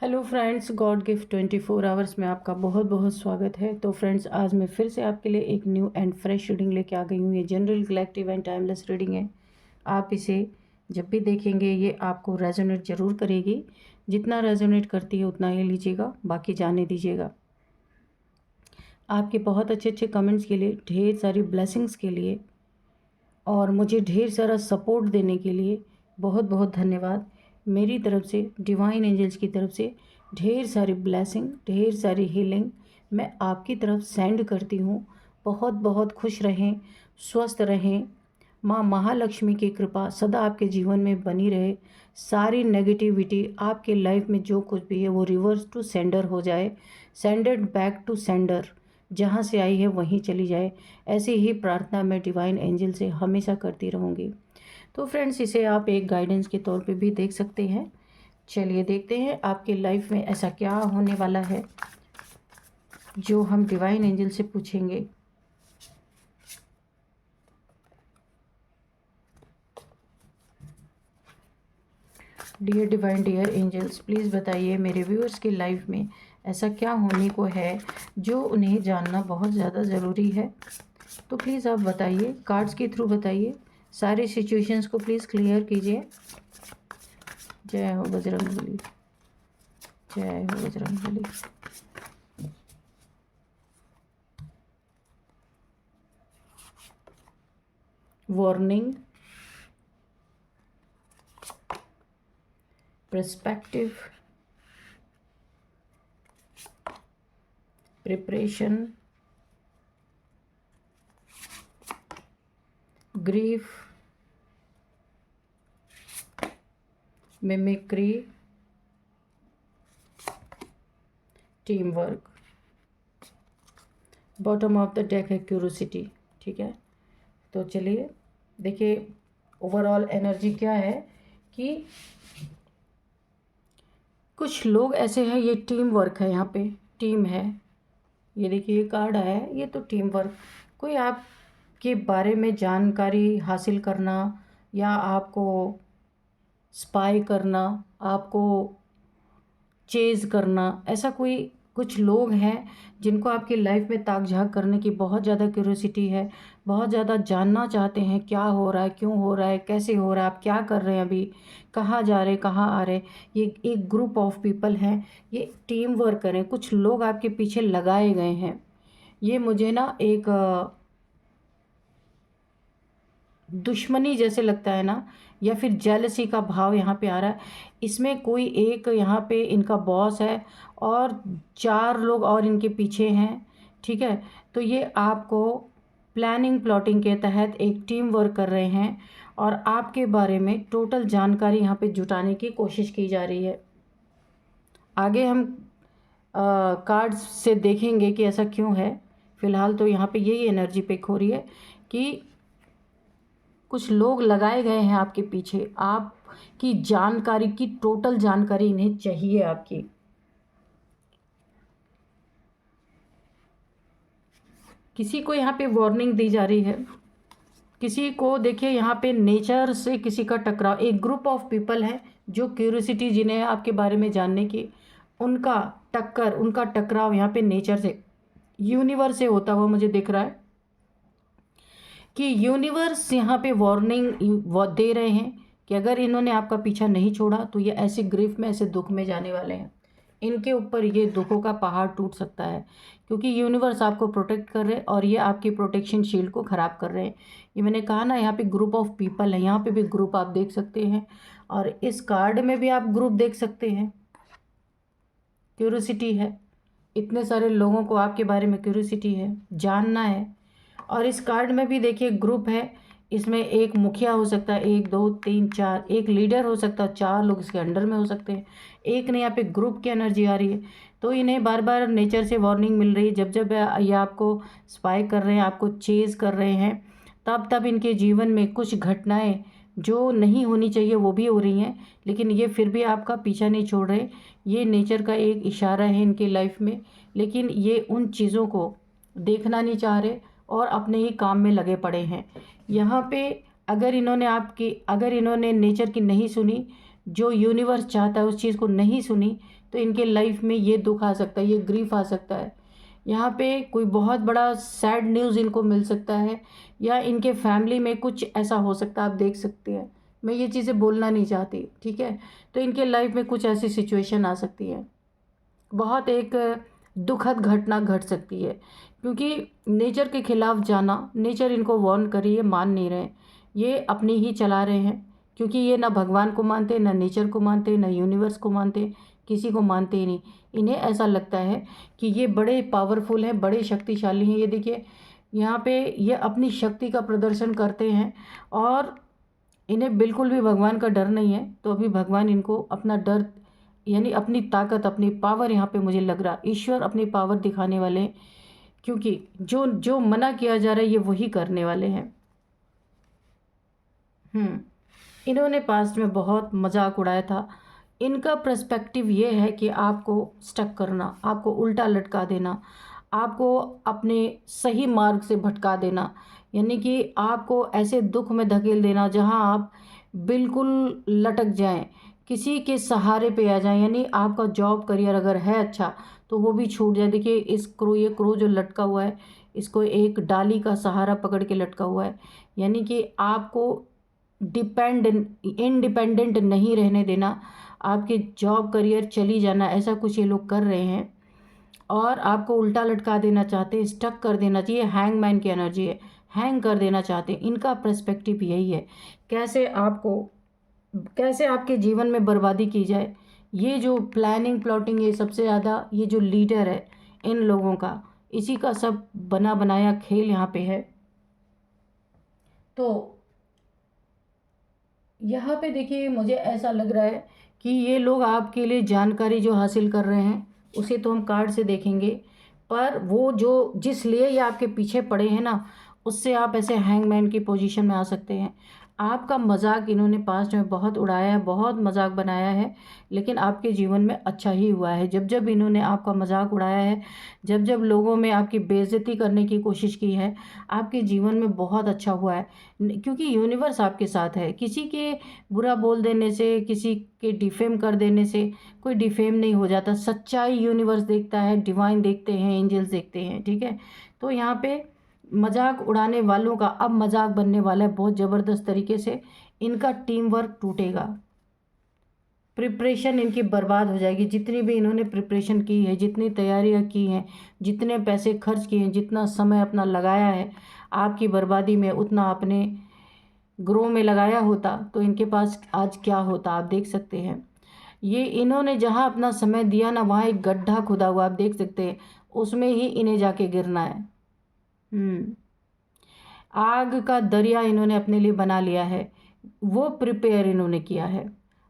Hello friends, God gift 24 hours में आपका बहुत बहुत स्वागत है। तो फ्रेंड्स, आज मैं फिर से आपके लिए एक न्यू एंड फ्रेश रीडिंग लेके आ गई हूँ। ये general, collective and timeless reading है। आप इसे जब भी देखेंगे ये आपको रेजोनेट ज़रूर करेगी। जितना रेजोनेट करती है उतना ही लीजिएगा, बाकी जाने दीजिएगा। आपके बहुत अच्छे अच्छे कमेंट्स के लिए, ढेर सारी ब्लेसिंग्स के लिए और मुझे ढेर सारा सपोर्ट देने के लिए बहुत बहुत धन्यवाद। मेरी तरफ से, डिवाइन एंजल्स की तरफ से ढेर सारी ब्लेसिंग, ढेर सारी हीलिंग मैं आपकी तरफ सेंड करती हूँ। बहुत बहुत खुश रहें, स्वस्थ रहें। माँ महालक्ष्मी की कृपा सदा आपके जीवन में बनी रहे। सारी नेगेटिविटी आपके लाइफ में जो कुछ भी है वो रिवर्स टू सेंडर हो जाए, सेंडर्ड बैक टू सेंडर। जहाँ से आई है वहीं चली जाए। ऐसी ही प्रार्थना मैं डिवाइन एंजल से हमेशा करती रहूँगी। तो फ्रेंड्स, इसे आप एक गाइडेंस के तौर पे भी देख सकते हैं। चलिए देखते हैं आपके लाइफ में ऐसा क्या होने वाला है जो हम डिवाइन एंजल से पूछेंगे। Dear divine, dear angels, please बताइए मेरे व्यूअर्स की लाइफ में ऐसा क्या होने को है जो उन्हें जानना बहुत ज़्यादा ज़रूरी है। तो प्लीज़ आप बताइए, कार्ड्स के थ्रू बताइए। सारी सिचुएशंस को प्लीज़ क्लियर कीजिए। जय हो बजरंगबली, जय हो Bajrangbali. Warning, perspective, preparation, grief, mimicry, team work. Bottom of the deck है क्यूरोसिटी। ठीक है, तो चलिए देखिए ओवरऑल एनर्जी क्या है कि कुछ लोग ऐसे हैं, ये टीम वर्क है, यहाँ पे टीम है। ये देखिए ये कार्ड आया है, ये तो टीम वर्क। कोई आपके बारे में जानकारी हासिल करना या आपको स्पाई करना, आपको चेज़ करना, ऐसा कोई कुछ लोग हैं जिनको आपकी लाइफ में ताक झाँक करने की बहुत ज़्यादा क्यूरोसिटी है। बहुत ज़्यादा जानना चाहते हैं क्या हो रहा है, क्यों हो रहा है, कैसे हो रहा है, आप क्या कर रहे हैं, अभी कहाँ जा रहे हैं, कहाँ आ रहे हैं। ये एक ग्रुप ऑफ पीपल हैं, ये टीम वर्क करें। कुछ लोग आपके पीछे लगाए गए हैं। ये मुझे ना एक दुश्मनी जैसे लगता है ना, या फिर जेलसी का भाव यहाँ पे आ रहा है। इसमें कोई एक यहाँ पे इनका बॉस है और 4 लोग और इनके पीछे हैं। ठीक है, तो ये आपको प्लानिंग प्लॉटिंग के तहत एक टीम वर्क कर रहे हैं और आपके बारे में टोटल जानकारी यहाँ पे जुटाने की कोशिश की जा रही है। आगे हम कार्ड्स से देखेंगे कि ऐसा क्यों है। फ़िलहाल तो यहाँ पे यही एनर्जी पिक हो रही है कि कुछ लोग लगाए गए हैं आपके पीछे। आपकी जानकारी की टोटल जानकारी इन्हें चाहिए आपकी। किसी को यहाँ पे वार्निंग दी जा रही है, किसी को देखिए यहाँ पे नेचर से किसी का टकराव। एक ग्रुप ऑफ पीपल है जो क्यूरियोसिटी, जिन्हें आपके बारे में जानने की, उनका टक्कर, उनका टकराव यहाँ पे नेचर से, यूनिवर्स से होता हुआ मुझे दिख रहा है कि यूनिवर्स यहाँ पे वार्निंग दे रहे हैं कि अगर इन्होंने आपका पीछा नहीं छोड़ा तो ये ऐसे ग्रीफ में, ऐसे दुख में जाने वाले हैं। इनके ऊपर ये दुखों का पहाड़ टूट सकता है, क्योंकि यूनिवर्स आपको प्रोटेक्ट कर रहे हैं और ये आपकी प्रोटेक्शन शील्ड को ख़राब कर रहे हैं। ये मैंने कहा ना, यहाँ पे ग्रुप ऑफ पीपल है। यहाँ पे भी ग्रुप आप देख सकते हैं और इस कार्ड में भी आप ग्रुप देख सकते हैं। क्यूरियोसिटी है, इतने सारे लोगों को आपके बारे में क्यूरियोसिटी है, जानना है। और इस कार्ड में भी देखिए ग्रुप है। इसमें एक मुखिया हो सकता है, 1 2 3 4, एक लीडर हो सकता है, 4 लोग इसके अंडर में हो सकते हैं। एक ने यहाँ पे ग्रुप की एनर्जी आ रही है। तो इन्हें बार बार नेचर से वार्निंग मिल रही है। जब जब ये आपको स्पाई कर रहे हैं, आपको चेज़ कर रहे हैं, तब तब इनके जीवन में कुछ घटनाएं जो नहीं होनी चाहिए वो भी हो रही हैं, लेकिन ये फिर भी आपका पीछा नहीं छोड़ रहे। ये नेचर का एक इशारा है इनकी लाइफ में, लेकिन ये उन चीज़ों को देखना नहीं चाह रहे और अपने ही काम में लगे पड़े हैं। यहाँ पे अगर इन्होंने नेचर की नहीं सुनी, जो यूनिवर्स चाहता है उस चीज़ को नहीं सुनी, तो इनके लाइफ में ये दुख आ सकता है, ये ग्रीफ आ सकता है। यहाँ पे कोई बहुत बड़ा सैड न्यूज़ इनको मिल सकता है, या इनके फैमिली में कुछ ऐसा हो सकता है, आप देख सकते हैं। मैं ये चीज़ें बोलना नहीं चाहती, ठीक है। तो इनके लाइफ में कुछ ऐसी सिचुएशन आ सकती है, बहुत एक दुखद घटना घट सकती है, क्योंकि नेचर के खिलाफ जाना, नेचर इनको वार्न करी, ये मान नहीं रहे, ये अपनी ही चला रहे हैं, क्योंकि ये ना भगवान को मानते, ना नेचर को मानते, ना यूनिवर्स को मानते, किसी को मानते ही नहीं। इन्हें ऐसा लगता है कि ये बड़े पावरफुल हैं, बड़े शक्तिशाली हैं। ये देखिए यहाँ पे ये अपनी शक्ति का प्रदर्शन करते हैं, और इन्हें बिल्कुल भी भगवान का डर नहीं है। तो अभी भगवान इनको अपना डर, यानी अपनी ताकत, अपनी पावर, यहाँ पे मुझे लग रहा ईश्वर अपनी पावर दिखाने वाले हैं, क्योंकि जो जो मना किया जा रहा है ये वही करने वाले हैं। इन्होंने पास्ट में बहुत मजाक उड़ाया था। इनका पर्सपेक्टिव ये है कि आपको स्टक करना, आपको उल्टा लटका देना, आपको अपने सही मार्ग से भटका देना, यानी कि आपको ऐसे दुख में धकेल देना जहां आप बिल्कुल लटक जाएं, किसी के सहारे पे आ जाएं, यानी आपका जॉब करियर अगर है अच्छा तो वो भी छूट जाए। देखिए इस क्रो, ये क्रो जो लटका हुआ है, इसको एक डाली का सहारा पकड़ के लटका हुआ है, यानी कि आपको इंडिपेंडेंट नहीं रहने देना, आपके जॉब करियर चली जाना, ऐसा कुछ ये लोग कर रहे हैं। और आपको उल्टा लटका देना चाहते हैं, स्टक कर देना चाहिए, हैंगमैन की एनर्जी है, हैंग कर देना चाहते हैं। इनका पर्सपेक्टिव यही है, कैसे आपको, कैसे आपके जीवन में बर्बादी की जाए। ये जो प्लानिंग प्लॉटिंग, ये सबसे ज़्यादा ये जो लीडर है इन लोगों का, इसी का सब बना बनाया खेल यहाँ पे है। तो यहाँ पे देखिए मुझे ऐसा लग रहा है कि ये लोग आपके लिए जानकारी जो हासिल कर रहे हैं उसे तो हम कार्ड से देखेंगे, पर वो जो जिस लिए ये आपके पीछे पड़े हैं ना, उससे आप ऐसे हैंगमैन की पोजीशन में आ सकते हैं। आपका मजाक इन्होंने पास्ट में बहुत उड़ाया है, बहुत मजाक बनाया है, लेकिन आपके जीवन में अच्छा ही हुआ है। जब जब इन्होंने आपका मजाक उड़ाया है, जब जब लोगों में आपकी बेइज्जती करने की कोशिश की है, आपके जीवन में बहुत अच्छा हुआ है, क्योंकि यूनिवर्स आपके साथ है। किसी के बुरा बोल देने से, किसी के डिफेम कर देने से कोई डिफेम नहीं हो जाता। सच्चाई यूनिवर्स देखता है, डिवाइन देखते हैं, एंजल्स देखते हैं, ठीक है। तो यहाँ पे मजाक उड़ाने वालों का अब मजाक बनने वाला है बहुत ज़बरदस्त तरीके से। इनका टीम वर्क टूटेगा, प्रिपरेशन इनकी बर्बाद हो जाएगी। जितनी भी इन्होंने प्रिपरेशन की है, जितनी तैयारियां की हैं, जितने पैसे खर्च किए हैं, जितना समय अपना लगाया है आपकी बर्बादी में, उतना अपने ग्रो में लगाया होता तो इनके पास आज क्या होता, आप देख सकते हैं। ये इन्होंने जहाँ अपना समय दिया ना, वहाँ एक गड्ढा खुदा हुआ आप देख सकते हैं, उसमें ही इन्हें जाके गिरना है। आग का दरिया इन्होंने अपने लिए बना लिया है, वो प्रिपेयर इन्होंने किया है।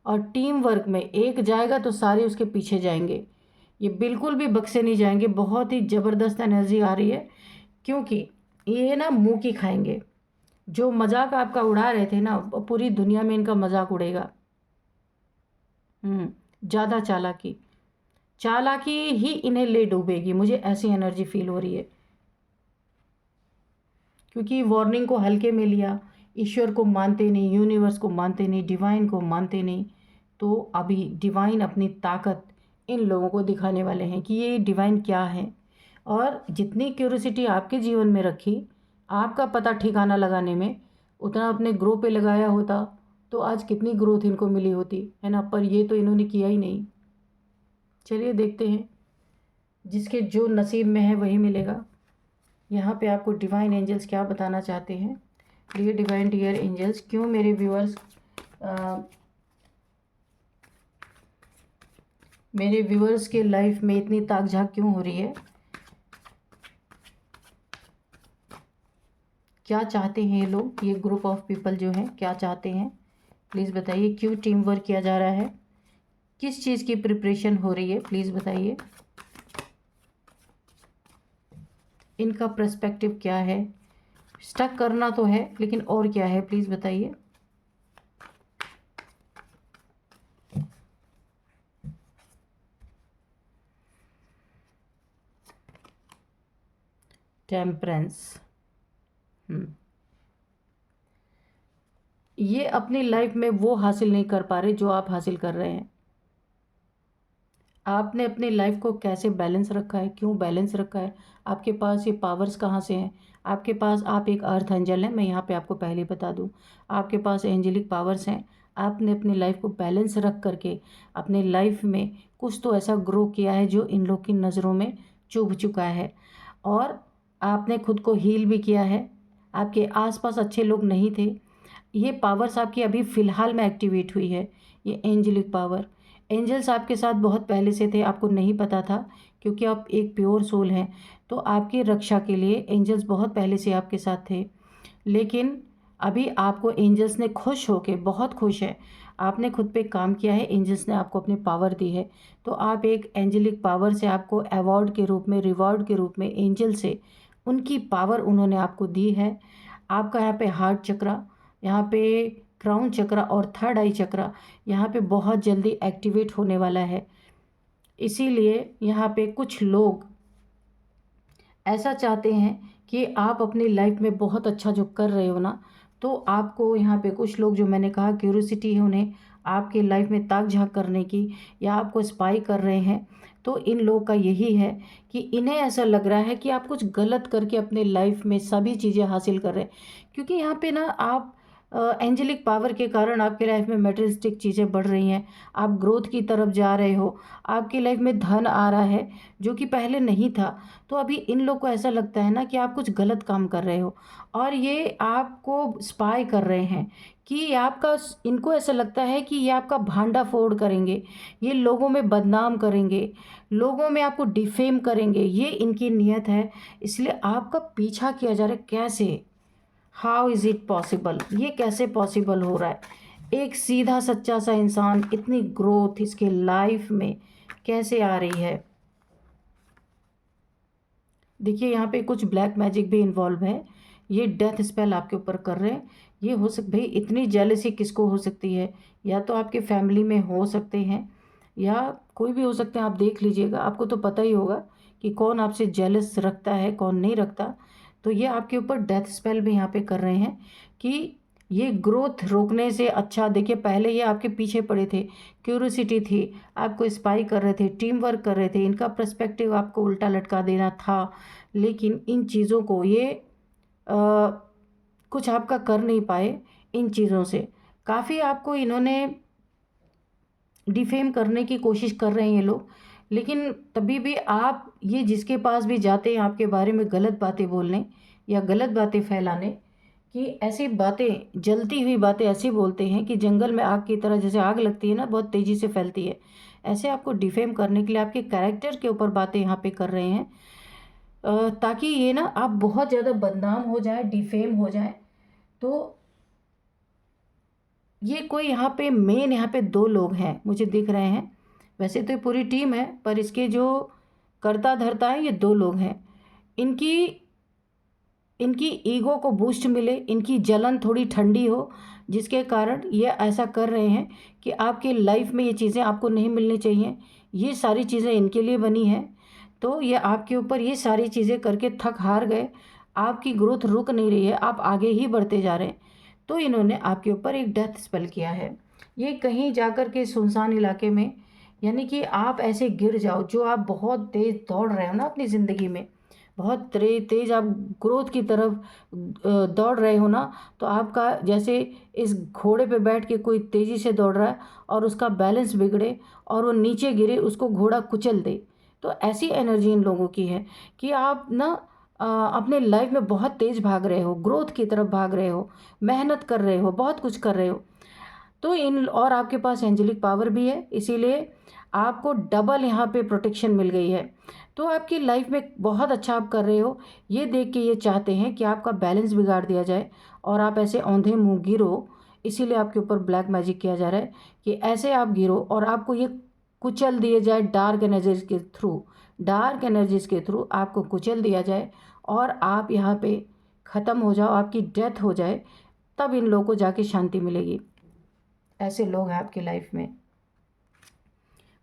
और टीम वर्क में एक जाएगा तो सारे उसके पीछे जाएंगे, ये बिल्कुल भी बक्से नहीं जाएंगे। बहुत ही ज़बरदस्त एनर्जी आ रही है, क्योंकि ये ना मुंह की खाएंगे। जो मजाक आपका उड़ा रहे थे ना, पूरी दुनिया में इनका मजाक उड़ेगा। ज़्यादा चालाकी, चालाकी ही इन्हें ले डूबेगी, मुझे ऐसी एनर्जी फील हो रही है, क्योंकि वार्निंग को हल्के में लिया, ईश्वर को मानते नहीं, यूनिवर्स को मानते नहीं, डिवाइन को मानते नहीं। तो अभी डिवाइन अपनी ताकत इन लोगों को दिखाने वाले हैं कि ये डिवाइन क्या है। और जितनी क्यूरियोसिटी आपके जीवन में रखी, आपका पता ठिकाना लगाने में, उतना अपने ग्रो पे लगाया होता तो आज कितनी ग्रोथ इनको मिली होती, है ना। पर ये तो इन्होंने किया ही नहीं। चलिए देखते हैं, जिसके जो नसीब में है वही मिलेगा। यहाँ पे आपको डिवाइन एंजल्स क्या बताना चाहते हैं। डियर डिवाइन, डियर एंजल्स, क्यों मेरे व्यूअर्स, मेरे व्यूअर्स के लाइफ में इतनी ताक झाक क्यों हो रही है, क्या चाहते हैं ये लोग, ये ग्रुप ऑफ पीपल जो हैं क्या चाहते हैं, प्लीज़ बताइए। क्यों टीम वर्क किया जा रहा है, किस चीज़ की प्रिपरेशन हो रही है, प्लीज़ बताइए। इनका पर्सपेक्टिव क्या है, स्टक करना तो है लेकिन और क्या है, प्लीज़ बताइए। टेम्परेंस, ये अपनी लाइफ में वो हासिल नहीं कर पा रहे जो आप हासिल कर रहे हैं। आपने अपनी लाइफ को कैसे बैलेंस रखा है, क्यों बैलेंस रखा है, आपके पास ये पावर्स कहाँ से हैं। आपके पास, आप एक अर्थ एंजल हैं, मैं यहाँ पे आपको पहले ही बता दूँ, आपके पास एंजेलिक पावर्स हैं। आपने अपनी लाइफ को बैलेंस रख करके अपने लाइफ में कुछ तो ऐसा ग्रो किया है जो इन लोग की नज़रों में चुभ चुका है, और आपने खुद को हील भी किया है। आपके आसपास अच्छे लोग नहीं थे। ये पावर्स आपकी अभी फ़िलहाल में एक्टिवेट हुई है, ये एंजेलिक पावर। एंजल्स आपके साथ बहुत पहले से थे, आपको नहीं पता था, क्योंकि आप एक प्योर सोल हैं। तो आपकी रक्षा के लिए एंजल्स बहुत पहले से आपके साथ थे। लेकिन अभी आपको एंजल्स ने खुश होके, बहुत खुश है, आपने खुद पे काम किया है, एंजल्स ने आपको अपनी पावर दी है। तो आप एक एंजेलिक पावर से, आपको अवार्ड के रूप में, रिवॉर्ड के रूप में एंजल से उनकी पावर उन्होंने आपको दी है। आपका यहाँ पे हार्ट चक्रा, यहाँ पे क्राउन चक्रा और थर्ड आई चक्रा यहाँ पे बहुत जल्दी एक्टिवेट होने वाला है। इसीलिए यहाँ पे कुछ लोग ऐसा चाहते हैं कि आप अपनी लाइफ में बहुत अच्छा जो कर रहे हो ना, तो आपको यहाँ पे कुछ लोग, जो मैंने कहा क्यूरियोसिटी है उन्हें आपके लाइफ में ताक झांक करने की, या आपको स्पाई कर रहे हैं। तो इन लोगों का यही है कि इन्हें ऐसा लग रहा है कि आप कुछ गलत करके अपने लाइफ में सभी चीज़ें हासिल कर रहे हैं। क्योंकि यहाँ पे ना आप एंजेलिक पावर के कारण आपके लाइफ में मटेरियलिस्टिक चीज़ें बढ़ रही हैं, आप ग्रोथ की तरफ जा रहे हो, आपकी लाइफ में धन आ रहा है जो कि पहले नहीं था। तो अभी इन लोग को ऐसा लगता है ना कि आप कुछ गलत काम कर रहे हो, और ये आपको स्पाई कर रहे हैं कि आपका, इनको ऐसा लगता है कि ये आपका भांडा फोड़ करेंगे, ये लोगों में बदनाम करेंगे, लोगों में आपको डिफेम करेंगे, ये इनकी नीयत है। इसलिए आपका पीछा किया जा रहा है। कैसे, हाउ इज़ इट पॉसिबल, ये कैसे पॉसिबल हो रहा है। एक सीधा सच्चा सा इंसान, इतनी ग्रोथ इसके लाइफ में कैसे आ रही है। देखिए यहाँ पे कुछ ब्लैक मैजिक भी इन्वॉल्व है, ये डेथ स्पेल आपके ऊपर कर रहे हैं। ये हो सक भाई, इतनी जेलसी किसको हो सकती है, या तो आपके फैमिली में हो सकते हैं, या कोई भी हो सकते हैं। आप देख लीजिएगा, आपको तो पता ही होगा कि कौन आपसे जेलस रखता है, कौन नहीं रखता। तो ये आपके ऊपर डेथ स्पेल भी यहाँ पे कर रहे हैं कि ये ग्रोथ रोकने से अच्छा। देखिए पहले ये आपके पीछे पड़े थे, क्यूरियोसिटी थी, आपको स्पाई कर रहे थे, टीम वर्क कर रहे थे, इनका पर्सपेक्टिव आपको उल्टा लटका देना था। लेकिन इन चीज़ों को ये कुछ आपका कर नहीं पाए। इन चीज़ों से काफ़ी आपको इन्होंने डिफेम करने की कोशिश कर रहे हैं ये लोग। लेकिन तभी भी आप, ये जिसके पास भी जाते हैं आपके बारे में गलत बातें बोलने या गलत बातें फैलाने, कि ऐसी बातें, जलती हुई बातें ऐसी बोलते हैं कि जंगल में आग की तरह, जैसे आग लगती है ना, बहुत तेज़ी से फैलती है, ऐसे आपको डिफेम करने के लिए आपके कैरेक्टर के ऊपर बातें यहाँ पे कर रहे हैं, ताकि ये ना आप बहुत ज़्यादा बदनाम हो जाए, डिफेम हो जाए। तो ये कोई यहाँ पे मेन, यहाँ पे दो लोग हैं मुझे दिख रहे हैं। वैसे तो ये पूरी टीम है, पर इसके जो कर्ता धर्ता है ये दो लोग हैं। इनकी इनकी ईगो को बूस्ट मिले, इनकी जलन थोड़ी ठंडी हो, जिसके कारण ये ऐसा कर रहे हैं कि आपके लाइफ में ये चीज़ें आपको नहीं मिलनी चाहिए। ये सारी चीज़ें इनके लिए बनी हैं। तो ये आपके ऊपर ये सारी चीज़ें करके थक हार गए, आपकी ग्रोथ रुक नहीं रही है, आप आगे ही बढ़ते जा रहे हैं। तो इन्होंने आपके ऊपर एक डेथ स्पेल किया है। ये कहीं जाकर के सुनसान इलाके में, यानी कि आप ऐसे गिर जाओ, जो आप बहुत तेज़ दौड़ रहे हो ना अपनी ज़िंदगी में, बहुत तेज़ आप ग्रोथ की तरफ दौड़ रहे हो ना, तो आपका जैसे इस घोड़े पे बैठ के कोई तेज़ी से दौड़ रहा है और उसका बैलेंस बिगड़े और वो नीचे गिरे, उसको घोड़ा कुचल दे। तो ऐसी एनर्जी इन लोगों की है कि आप ना अपने लाइफ में बहुत तेज़ भाग रहे हो, ग्रोथ की तरफ भाग रहे हो, मेहनत कर रहे हो, बहुत कुछ कर रहे हो। तो इन, और आपके पास एंजेलिक पावर भी है, इसीलिए आपको डबल यहाँ पे प्रोटेक्शन मिल गई है। तो आपकी लाइफ में बहुत अच्छा आप कर रहे हो। ये देख के ये चाहते हैं कि आपका बैलेंस बिगाड़ दिया जाए और आप ऐसे औंधे मुँह गिरो। इसीलिए आपके ऊपर ब्लैक मैजिक किया जा रहा है कि ऐसे आप गिरो और आपको ये कुचल दिए जाए डार्क एनर्जीज के थ्रू। डार्क एनर्जीज के थ्रू आपको कुचल दिया जाए और आप यहाँ पे ख़त्म हो जाओ, आपकी डेथ हो जाए, तब इन लोगों को जाके शांति मिलेगी। ऐसे लोग हैं आपकी लाइफ में।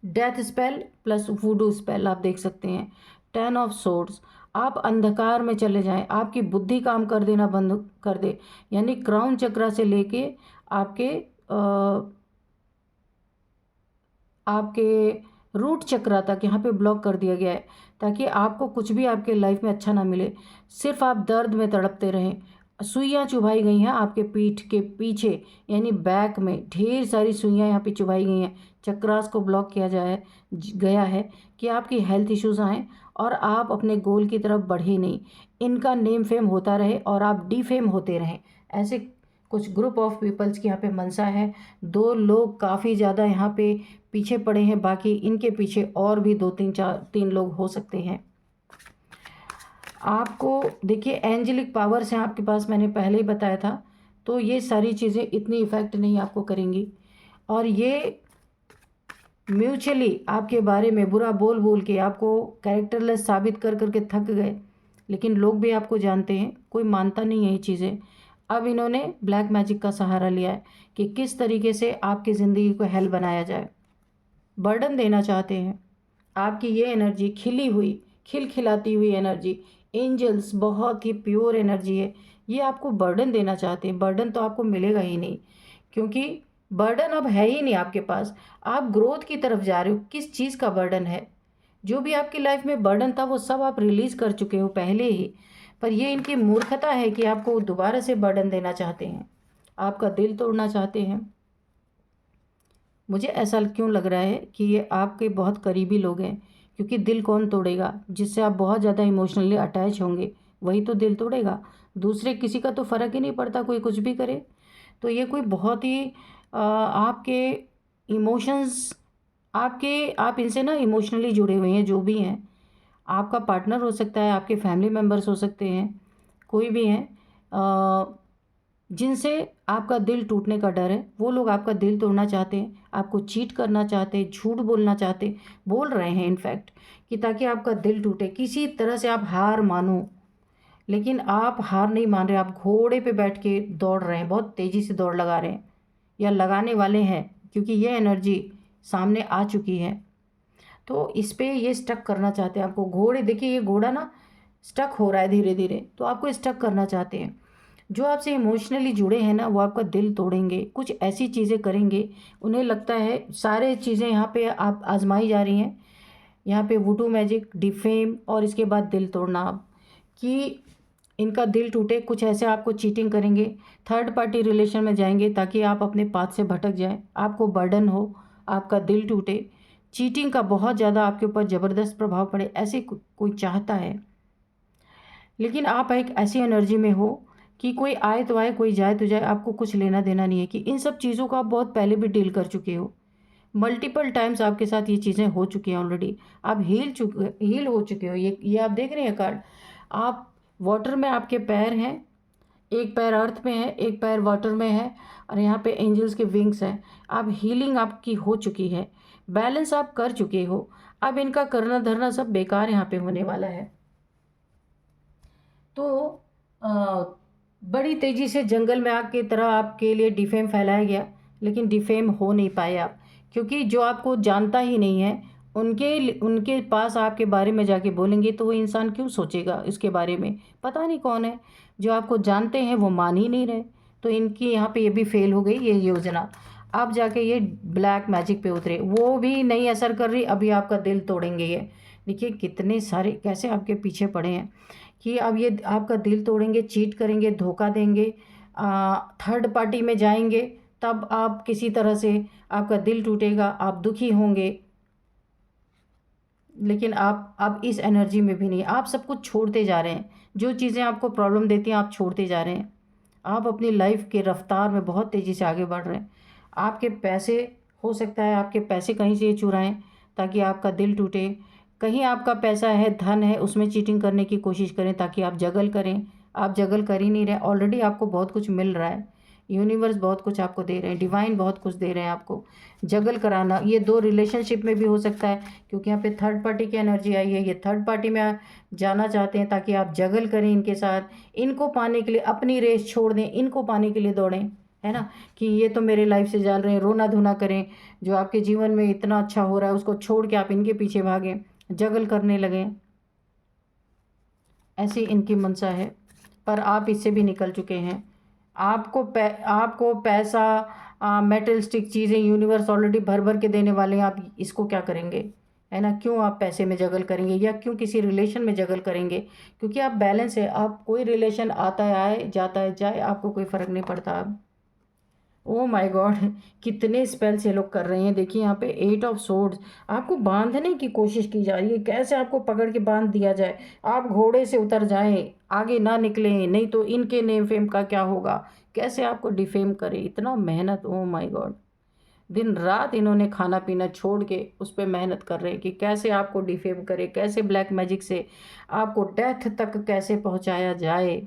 डेथ स्पेल प्लस वुडू स्पेल आप देख सकते हैं। 10 ऑफ सोर्ड्स, आप अंधकार में चले जाएं, आपकी बुद्धि काम कर देना बंद कर दे, यानी क्राउन चक्रा से लेके आपके आपके रूट चक्रा तक यहाँ पे ब्लॉक कर दिया गया है, ताकि आपको कुछ भी आपके लाइफ में अच्छा ना मिले, सिर्फ आप दर्द में तड़पते रहें। सुइयाँ चुभाई गई हैं आपके पीठ के पीछे, यानी बैक में ढेर सारी सुइयाँ यहाँ पे चुभाई गई हैं। चक्रास को ब्लॉक किया गया है कि आपकी हेल्थ इश्यूज़ आएँ और आप अपने गोल की तरफ बढ़े नहीं, इनका नेम फेम होता रहे और आप डिफेम होते रहें। ऐसे कुछ ग्रुप ऑफ पीपल्स की यहाँ पे मनसा है। 2 लोग काफ़ी ज़्यादा यहाँ पे पीछे पड़े हैं, बाकी इनके पीछे और भी 2-3 लोग हो सकते हैं। आपको देखिए एंजेलिक पावर्स हैं आपके पास, मैंने पहले ही बताया था, तो ये सारी चीज़ें इतनी इफ़ेक्ट नहीं आपको करेंगी। और ये म्यूचुअली आपके बारे में बुरा बोल बोल के आपको कैरेक्टरलेस साबित कर करके थक गए, लेकिन लोग भी आपको जानते हैं, कोई मानता नहीं है ये चीज़ें। अब इन्होंने ब्लैक मैजिक का सहारा लिया है कि किस तरीके से आपकी ज़िंदगी को हेल बनाया जाए। बर्डन देना चाहते हैं। आपकी ये एनर्जी खिली हुई, खिलखिलाती हुई एनर्जी, एंजल्स बहुत ही प्योर एनर्जी है, ये आपको बर्डन देना चाहते हैं। बर्डन तो आपको मिलेगा ही नहीं, क्योंकि बर्डन अब है ही नहीं आपके पास। आप ग्रोथ की तरफ जा रहे हो। किस चीज़ का बर्डन है? जो भी आपकी लाइफ में बर्डन था वो सब आप रिलीज़ कर चुके हो पहले ही। पर ये इनकी मूर्खता है कि आपको दोबारा से बर्डन देना चाहते हैं, आपका दिल तोड़ना चाहते हैं। मुझे ऐसा क्यों लग रहा है कि ये आपके बहुत करीबी लोग हैं, क्योंकि दिल कौन तोड़ेगा? जिससे आप बहुत ज़्यादा इमोशनली अटैच होंगे वही तो दिल तोड़ेगा। दूसरे किसी का तो फ़र्क ही नहीं पड़ता, कोई कुछ भी करे। तो ये कोई बहुत ही आपके इमोशंस, आप इनसे ना इमोशनली जुड़े हुए हैं। जो भी हैं, आपका पार्टनर हो सकता है, आपके फैमिली मेम्बर्स हो सकते हैं, कोई भी हैं जिनसे आपका दिल टूटने का डर है। वो लोग आपका दिल तोड़ना चाहते हैं, आपको चीट करना चाहते हैं, झूठ बोलना चाहते, बोल रहे हैं इनफैक्ट, कि ताकि आपका दिल टूटे, किसी तरह से आप हार मानो। लेकिन आप हार नहीं मान रहे, आप घोड़े पे बैठ के दौड़ रहे हैं, बहुत तेज़ी से दौड़ लगा रहे हैं या लगाने वाले हैं, क्योंकि ये एनर्जी सामने आ चुकी है। तो इस पे ये स्टक करना चाहते हैं आपको। घोड़े, देखिए ये घोड़ा ना स्टक हो रहा है धीरे धीरे, तो आपको स्टक करना चाहते हैं। जो आपसे इमोशनली जुड़े हैं ना, वो आपका दिल तोड़ेंगे, कुछ ऐसी चीज़ें करेंगे। उन्हें लगता है सारे चीज़ें यहाँ पे आप आजमाई जा रही हैं, यहाँ पे वुडू मैजिक, डिफेम और इसके बाद दिल तोड़ना, आप कि इनका दिल टूटे। कुछ ऐसे आपको चीटिंग करेंगे, थर्ड पार्टी रिलेशन में जाएंगे ताकि आप अपने पाथ से भटक जाएं, आपको बर्डन हो, आपका दिल टूटे, चीटिंग का बहुत ज़्यादा आपके ऊपर ज़बरदस्त प्रभाव पड़े, ऐसे कोई चाहता है। लेकिन आप एक ऐसी एनर्जी में हो कि कोई आए तो आए, कोई जाए तो जाए, आपको कुछ लेना देना नहीं है, कि इन सब चीज़ों को आप बहुत पहले भी डील कर चुके हो। मल्टीपल टाइम्स आपके साथ ये चीज़ें हो चुकी हैं ऑलरेडी। आप हील हो चुके हो। ये आप देख रहे हैं कार्ड। आप वाटर में, आपके पैर हैं, एक पैर अर्थ में है, एक पैर वाटर में है, और यहाँ पे एंजल्स के विंग्स हैं। आप हीलिंग आपकी हो चुकी है, बैलेंस आप कर चुके हो। अब इनका करना धरना सब बेकार यहाँ पे होने वाला है। तो बड़ी तेज़ी से जंगल में आग की तरह आपके लिए डिफेम फैलाया गया, लेकिन डिफेम हो नहीं पाए आप, क्योंकि जो आपको जानता ही नहीं है उनके पास आपके बारे में जाके बोलेंगे तो वो इंसान क्यों सोचेगा इसके बारे में? पता नहीं कौन है। जो आपको जानते हैं वो मान ही नहीं रहे, तो इनकी यहाँ पे ये भी फेल हो गई ये योजना। आप जाके ये ब्लैक मैजिक पे उतरे, वो भी नहीं असर कर रही, अभी आपका दिल तोड़ेंगे ये। देखिए कितने सारे कैसे आपके पीछे पड़े हैं, कि अब ये आपका दिल तोड़ेंगे, चीट करेंगे, धोखा देंगे, थर्ड पार्टी में जाएंगे, तब आप किसी तरह से आपका दिल टूटेगा, आप दुखी होंगे। लेकिन आप अब इस एनर्जी में भी नहीं, आप सब कुछ छोड़ते जा रहे हैं। जो चीज़ें आपको प्रॉब्लम देती हैं आप छोड़ते जा रहे हैं। आप अपनी लाइफ के रफ्तार में बहुत तेज़ी से आगे बढ़ रहे हैं। आपके पैसे, हो सकता है आपके पैसे कहीं से चुराएं ताकि आपका दिल टूटे। कहीं आपका पैसा है, धन है, उसमें चीटिंग करने की कोशिश करें ताकि आप जगल करें। आप जगल कर ही नहीं रहे, ऑलरेडी आपको बहुत कुछ मिल रहा है। यूनिवर्स बहुत कुछ आपको दे रहे हैं, डिवाइन बहुत कुछ दे रहे हैं आपको। जगल कराना, ये 2 रिलेशनशिप में भी हो सकता है, क्योंकि यहाँ पे थर्ड पार्टी की एनर्जी आई है। ये थर्ड पार्टी में जाना चाहते हैं ताकि आप जगल करें इनके साथ, इनको पाने के लिए अपनी रेस छोड़ दें, इनको पाने के लिए दौड़ें, है ना, कि ये तो मेरे लाइफ से जा रहे हैं, रोना धोना करें। जो आपके जीवन में इतना अच्छा हो रहा है उसको छोड़ के आप इनके पीछे भागें, जगल करने लगें। ऐसी इनकी मनसा है, पर आप इससे भी निकल चुके हैं। आपको पैसा, मेटलिस्टिक चीज़ें यूनिवर्स ऑलरेडी भर भर के देने वाले हैं, आप इसको क्या करेंगे, है ना? क्यों आप पैसे में जगल करेंगे या क्यों किसी रिलेशन में जगल करेंगे? क्योंकि आप बैलेंस है, आप कोई रिलेशन आता है आए, जाता है जाए, आपको कोई फ़र्क नहीं पड़ता अब। ओ माय गॉड, कितने स्पेल्स ये लोग कर रहे हैं। देखिए यहाँ पे 8 ऑफ सोर्ड्स, आपको बांधने की कोशिश की जा रही है, कैसे आपको पकड़ के बांध दिया जाए, आप घोड़े से उतर जाएं, आगे ना निकलें, नहीं तो इनके नेम फेम का क्या होगा, कैसे आपको डिफेम करे, इतना मेहनत। ओ माय गॉड, दिन रात इन्होंने खाना पीना छोड़ के उस पर मेहनत कर रहे हैं कि कैसे आपको डिफेम करे, कैसे ब्लैक मैजिक से आपको डेथ तक कैसे पहुंचाया जाए।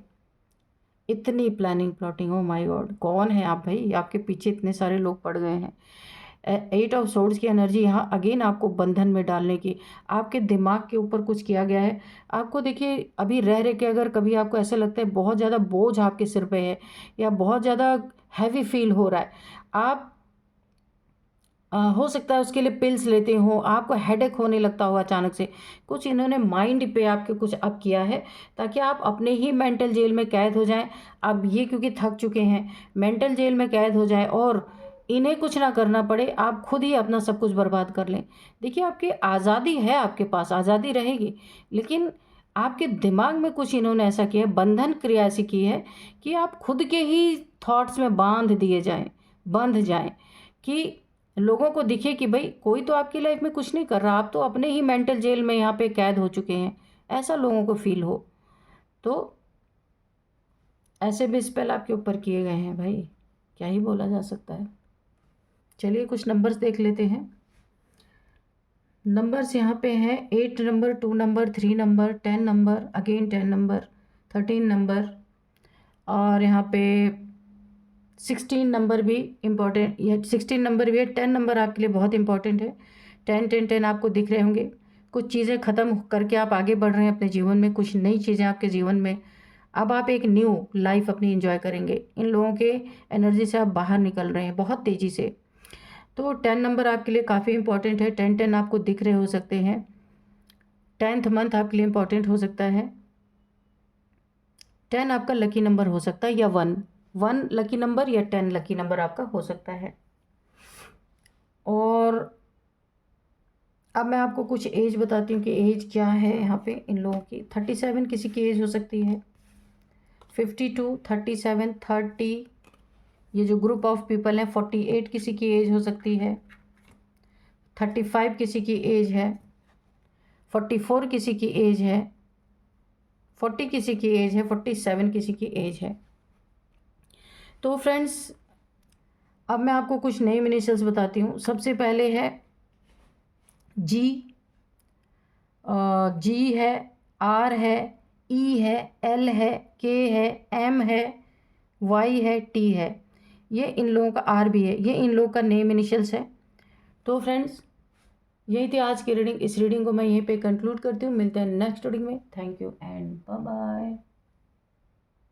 इतनी planning plotting, oh my God, कौन है आप भाई, आपके पीछे इतने सारे लोग पड़ गए हैं। 8 ऑफ सोर्ड्स की एनर्जी यहाँ अगेन आपको बंधन में डालने की, आपके दिमाग के ऊपर कुछ किया गया है आपको। देखिए अभी रह रहे के अगर कभी आपको ऐसा लगता है बहुत ज़्यादा बोझ आपके सिर पे है या बहुत ज़्यादा हैवी फील हो रहा है, आप हो सकता है उसके लिए पिल्स लेते हो, आपको हेडेक होने लगता हो अचानक से, कुछ इन्होंने माइंड पे आपके कुछ अप किया है ताकि आप अपने ही मेंटल जेल में कैद हो जाएं। अब ये क्योंकि थक चुके हैं, मेंटल जेल में कैद हो जाए और इन्हें कुछ ना करना पड़े, आप खुद ही अपना सब कुछ बर्बाद कर लें। देखिए आपकी आज़ादी है, आपके पास आज़ादी रहेगी, लेकिन आपके दिमाग में कुछ इन्होंने ऐसा किया है, बंधन क्रिया ऐसी की है कि आप खुद के ही थॉट्स में बांध दिए जाएं, बंध जाएं कि लोगों को दिखे कि भाई कोई तो आपकी लाइफ में कुछ नहीं कर रहा, आप तो अपने ही मेंटल जेल में यहाँ पे कैद हो चुके हैं, ऐसा लोगों को फील हो। तो ऐसे भी स्पेल आपके ऊपर किए गए हैं भाई, क्या ही बोला जा सकता है। चलिए कुछ नंबर्स देख लेते हैं। नंबर्स यहाँ पे हैं 8 number, 2 number, 3 number, 10 number, again 10 number, 13 number, और यहाँ पे 16 नंबर भी इम्पॉर्टेंट, ये 16 नंबर भी है। 10 नंबर आपके लिए बहुत इंपॉर्टेंट है। 10 10 10 आपको दिख रहे होंगे, कुछ चीज़ें ख़त्म करके आप आगे बढ़ रहे हैं अपने जीवन में, कुछ नई चीज़ें आपके जीवन में, अब आप एक न्यू लाइफ अपनी एंजॉय करेंगे। इन लोगों के एनर्जी से आप बाहर निकल रहे हैं बहुत तेज़ी से। तो 10 नंबर आपके लिए काफ़ी इंपॉर्टेंट है। 10 10 आपको दिख रहे हो सकते हैं। 10th मंथ आपके लिए इंपॉर्टेंट हो सकता है। 10 आपका लकी नंबर हो सकता है, या 1 लकी नंबर या 10 लकी नंबर आपका हो सकता है। और अब मैं आपको कुछ एज बताती हूँ कि एज क्या है यहाँ पे इन लोगों की। 37 किसी की एज हो सकती है, 52, 37, 30, ये जो ग्रुप ऑफ पीपल हैं। 48 किसी की एज हो सकती है, 35 किसी की एज है, 44 किसी की एज है, 40 किसी की एज है, 47 किसी की एज है। तो फ्रेंड्स अब मैं आपको कुछ नए इनिशियल्स बताती हूँ। सबसे पहले है जी, जी है, आर है, ई है, एल है, के है, एम है, वाई है, टी है। ये इन लोगों का आर भी है, ये इन लोगों का नेम इनिशियल्स है। तो फ्रेंड्स यही थी आज की रीडिंग। इस रीडिंग को मैं यहीं पे कंक्लूड करती हूँ। मिलते हैं नेक्स्ट रीडिंग में। Thank you and bye bye.